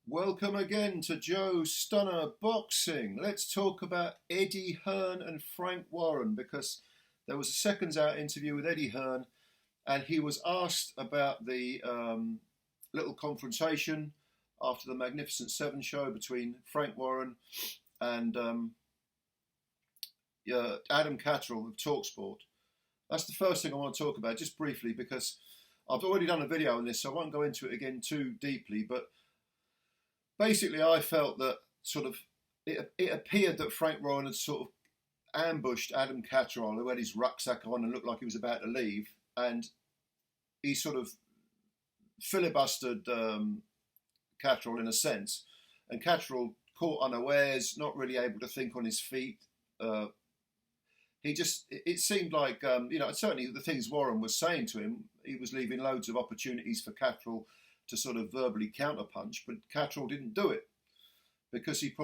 Welcome again to Joe Stunner Boxing. Let's talk about Eddie Hearn and Frank Warren because there was a seconds out interview with Eddie Hearn and he was asked about the little confrontation after the Magnificent Seven show between Frank Warren and Adam Catterall of Talksport. That's the first thing I want to talk about just briefly because I've already done a video on this, so I won't go into it again too deeply, but basically, I felt that it appeared that Frank Warren had sort of ambushed Adam Catterall, who had his rucksack on and looked like he was about to leave, and he sort of filibustered Catterall in a sense, and Catterall caught unawares, not really able to think on his feet. It seemed like, certainly the things Warren was saying to him, he was leaving loads of opportunities for Catterall to sort of verbally counterpunch, but Catterall didn't do it because he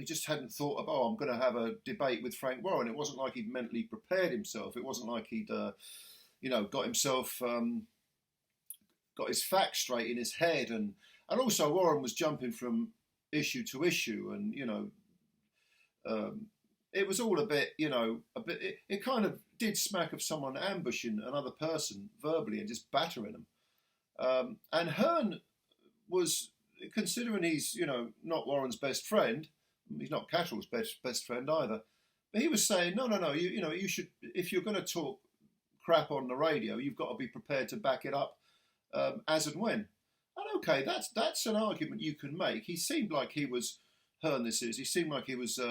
just hadn't thought about, I'm going to have a debate with Frank Warren. It wasn't like he'd mentally prepared himself. It wasn't like he'd, got himself, got his facts straight in his head. And also Warren was jumping from issue to issue and, it was all a bit, it kind of did smack of someone ambushing another person verbally and just battering them. And Hearn was, considering he's, not Warren's best friend, he's not Catterall's best friend either, but he was saying, no, you should, if you're going to talk crap on the radio, you've got to be prepared to back it up as and when. And okay, that's an argument you can make. He seemed like he was, he seemed like he was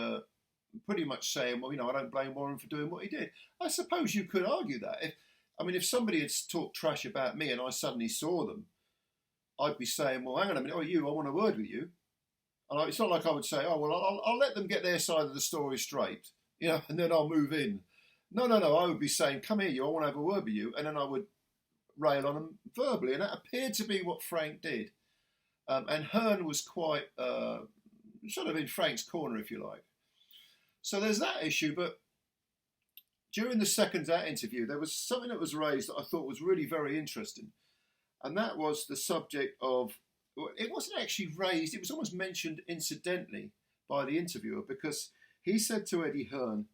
pretty much saying, well, I don't blame Warren for doing what he did. I suppose you could argue that. If somebody had talked trash about me and I suddenly saw them, I'd be saying, well, hang on a minute, I want a word with you. And it's not like I would say, oh, well, I'll let them get their side of the story straight, and then I'll move in. No, I would be saying, come here, I want to have a word with you. And then I would rail on them verbally. And that appeared to be what Frank did. And Hearn was quite sort of in Frank's corner, if you like. So there's that issue, but during the seconds out interview, there was something that was raised that I thought was really very interesting. And that was the subject of, it wasn't actually raised, it was almost mentioned incidentally by the interviewer, because he said to Eddie Hearn,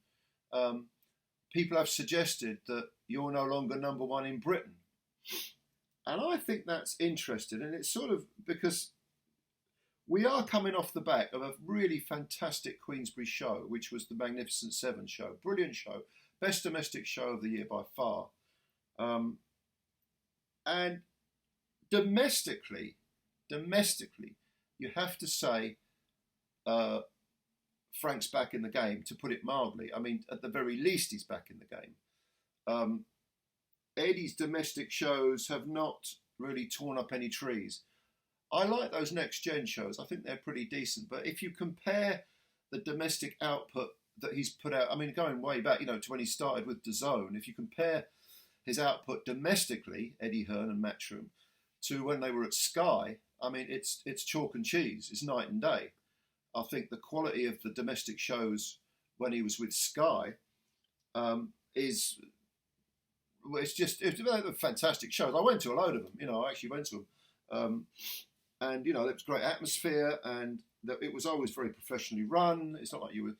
people have suggested that you're no longer number one in Britain. And I think that's interesting. And it's sort of because we are coming off the back of a really fantastic Queensberry show, which was the Magnificent Seven show. Brilliant show. Best domestic show of the year by far. And domestically, you have to say Frank's back in the game, to put it mildly. I mean, at the very least, he's back in the game. Eddie's domestic shows have not really torn up any trees. I like those next gen shows. I think they're pretty decent. But if you compare the domestic output that he's put out, I mean, going way back, to when he started with DAZN, if you compare his output domestically, Eddie Hearn and Matchroom, to when they were at Sky, I mean, it's chalk and cheese. It's night and day. I think the quality of the domestic shows when he was with Sky it's fantastic shows. I went to a load of them. I actually went to them. And, there was great atmosphere and it was always very professionally run. It's not like you were,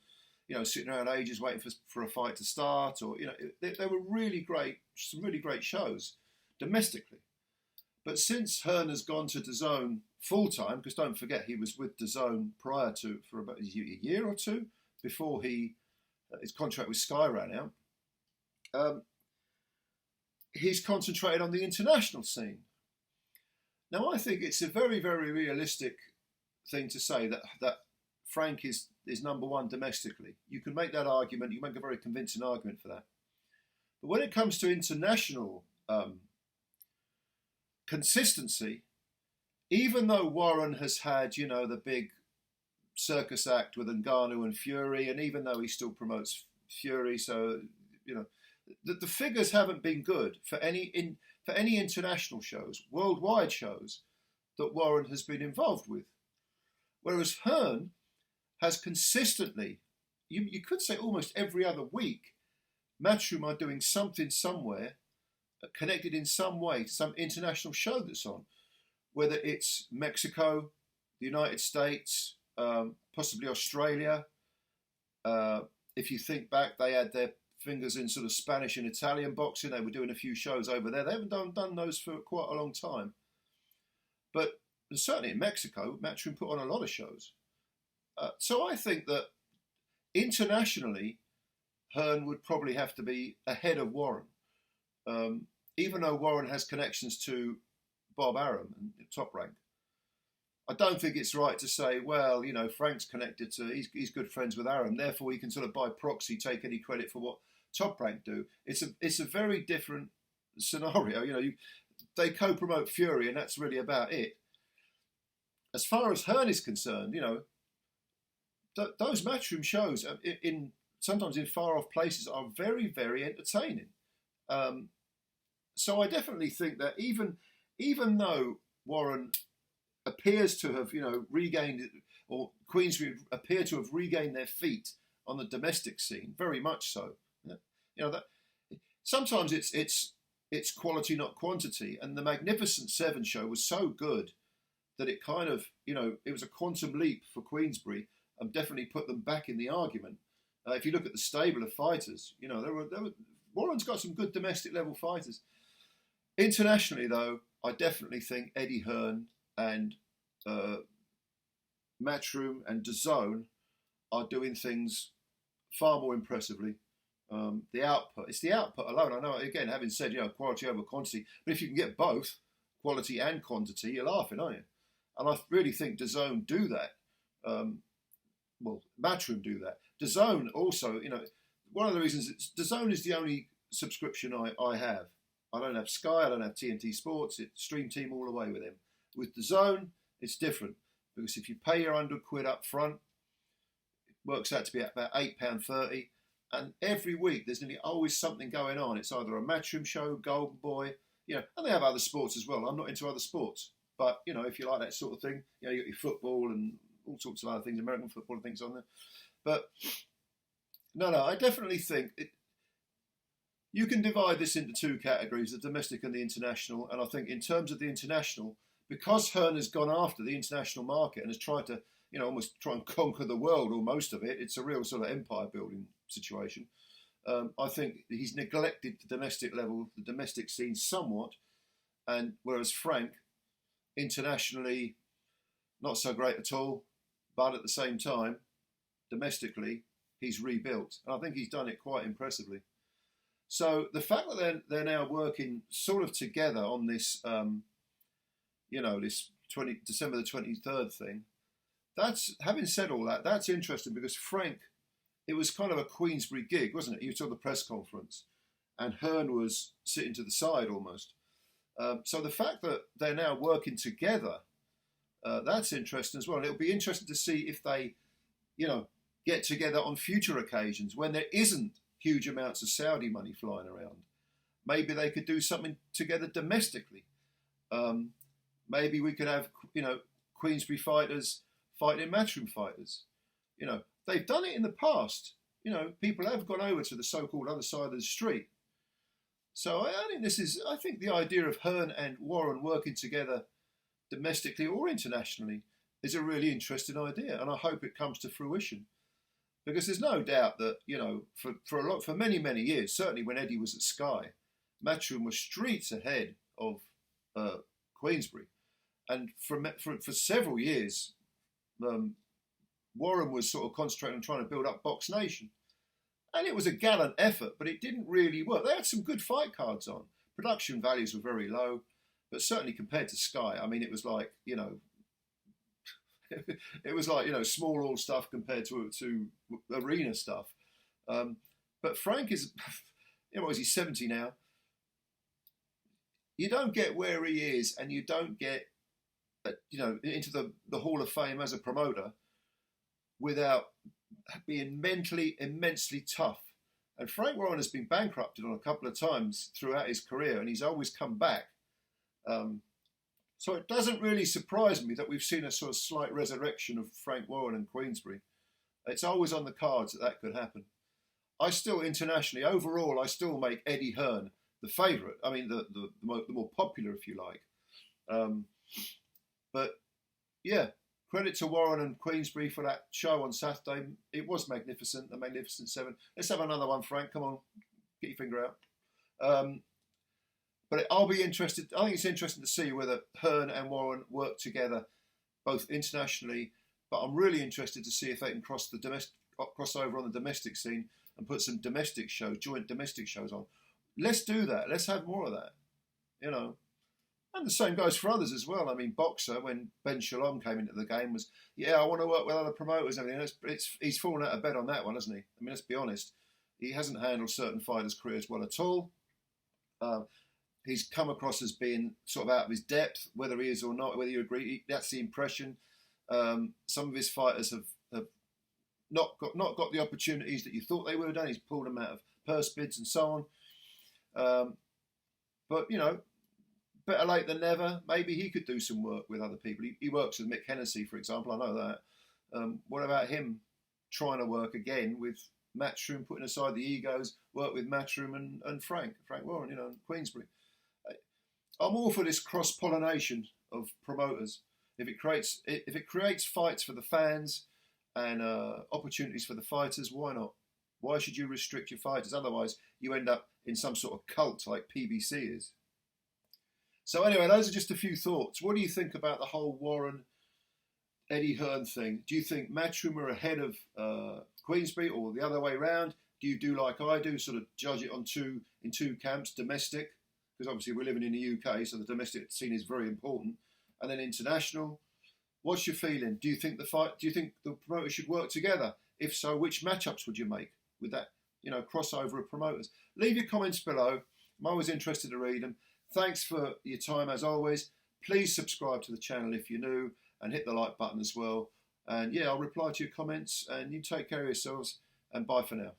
sitting around ages waiting for a fight to start or, they were really great, some really great shows domestically. But since Hearn has gone to DAZN full-time, because don't forget he was with DAZN for about a year or two before his contract with Sky ran out, he's concentrated on the international scene. Now, I think it's a very, very realistic thing to say that Frank is number one domestically. You can make that argument. You make a very convincing argument for that. But when it comes to international consistency, even though Warren has had, the big circus act with Ngannou and Fury, and even though he still promotes Fury, so, the figures haven't been good for any international shows, worldwide shows, that Warren has been involved with. Whereas Hearn has consistently, you could say almost every other week, Matchroom are doing something somewhere, connected in some way to some international show that's on. Whether it's Mexico, the United States, possibly Australia. If you think back, they had their fingers in sort of Spanish and Italian boxing. They were doing a few shows over there. They haven't done those for quite a long time. But certainly in Mexico, Matchroom put on a lot of shows. So I think that internationally, Hearn would probably have to be ahead of Warren. Even though Warren has connections to Bob Arum and Top Rank, I don't think it's right to say, well, Frank's connected to, he's good friends with Arum, therefore he can sort of by proxy take any credit for what Top Rank do. It's a very different scenario. They co-promote Fury, and that's really about it. As far as Hearn is concerned, those Matchroom shows sometimes in far off places are very, very entertaining. So I definitely think that even though Warren appears to have, regained, or Queensberry appear to have regained their feet on the domestic scene, very much so. That sometimes it's quality, not quantity. And the Magnificent Seven show was so good that it kind of, it was a quantum leap for Queensberry and definitely put them back in the argument. If you look at the stable of fighters, Warren's got some good domestic level fighters. Internationally, though, I definitely think Eddie Hearn and Matchroom and DAZN are doing things far more impressively. It's the output alone. I know, again, having said, quality over quantity, but if you can get both, quality and quantity, you're laughing, aren't you? And I really think DAZN do that. Matchroom do that. DAZN also, one of the reasons, DAZN is the only subscription I have. I don't have Sky, I don't have TNT Sports, it's Stream Team all the way with them. With DAZN, it's different, because if you pay your £100 up front, it works out to be about £8.30, and every week there's nearly always something going on. It's either a Matchroom show, Golden Boy, and they have other sports as well. I'm not into other sports, but, if you like that sort of thing, you got your football and all sorts of other things, American football and things on there. But, no, I definitely think you can divide this into two categories, the domestic and the international, and I think in terms of the international, because Hearn has gone after the international market and has tried to, almost try and conquer the world or most of it, it's a real sort of empire building situation. I think he's neglected the domestic level, the domestic scene somewhat, and whereas Frank, internationally, not so great at all, but at the same time, domestically, he's rebuilt. And I think he's done it quite impressively. So the fact that they're now working sort of together on this, this December the 23rd thing, that's, having said all that, that's interesting because Frank, it was kind of a Queensberry gig, wasn't it? You saw the press conference and Hearn was sitting to the side almost. So the fact that they're now working together, that's interesting as well. And it'll be interesting to see if they, get together on future occasions when there isn't huge amounts of Saudi money flying around. Maybe they could do something together domestically. Maybe we could have, Queensberry fighters fighting Matchroom fighters. They've done it in the past. People have gone over to the so-called other side of the street. So I think the idea of Hearn and Warren working together domestically or internationally is a really interesting idea, and I hope it comes to fruition. Because there's no doubt that, for many, many years, certainly when Eddie was at Sky, Matchroom was streets ahead of Queensberry. And for several years, Warren was sort of concentrating on trying to build up Box Nation. And it was a gallant effort, but it didn't really work. They had some good fight cards on. Production values were very low, but certainly compared to Sky, it was like, it was like, small all stuff compared to arena stuff. But Frank is, is he 70 now? You don't get where he is, and you don't get, into the Hall of Fame as a promoter without being mentally immensely tough. And Frank Warren has been bankrupted on a couple of times throughout his career, and he's always come back. So it doesn't really surprise me that we've seen a sort of slight resurrection of Frank Warren and Queensberry. It's always on the cards that could happen. I still, internationally, overall, I still make Eddie Hearn the favourite. The more popular, if you like. But yeah, credit to Warren and Queensberry for that show on Saturday. It was magnificent, the Magnificent Seven. Let's have another one, Frank. Come on, get your finger out. But I'll be interested. I think it's interesting to see whether Hearn and Warren work together, both internationally. But I'm really interested to see if they can cross over on the domestic scene and put some domestic shows, joint domestic shows on. Let's do that. Let's have more of that. You know. And the same goes for others as well. I mean, Boxer, when Ben Shalom came into the game, was, I want to work with other promoters and everything. He's fallen out of bed on that one, hasn't he? I mean, let's be honest. He hasn't handled certain fighters' careers well at all. He's come across as being sort of out of his depth, whether he is or not, whether you agree. That's the impression. Some of his fighters have not got the opportunities that you thought they would have done. He's pulled them out of purse bids and so on. But, better late than never. Maybe he could do some work with other people. He works with Mick Hennessy, for example. I know that. What about him trying to work again with Matchroom, putting aside the egos, work with Matchroom and Frank Warren, and Queensberry. I'm all for this cross-pollination of promoters. If it creates fights for the fans and opportunities for the fighters, why not? Why should you restrict your fighters? Otherwise, you end up in some sort of cult like PBC is. So anyway, those are just a few thoughts. What do you think about the whole Warren-Eddie Hearn thing? Do you think Matchroom are ahead of Queensberry or the other way round? Do you do like I do, sort of judge it in two camps, domestic, because obviously we're living in the UK, so the domestic scene is very important, and then international? What's your feeling? Do you think the promoters should work together? If so, which matchups would you make with that, crossover of promoters? Leave your comments below. I'm always interested to read them. Thanks for your time as always. Please subscribe to the channel if you're new and hit the like button as well. And I'll reply to your comments, and you take care of yourselves, and bye for now.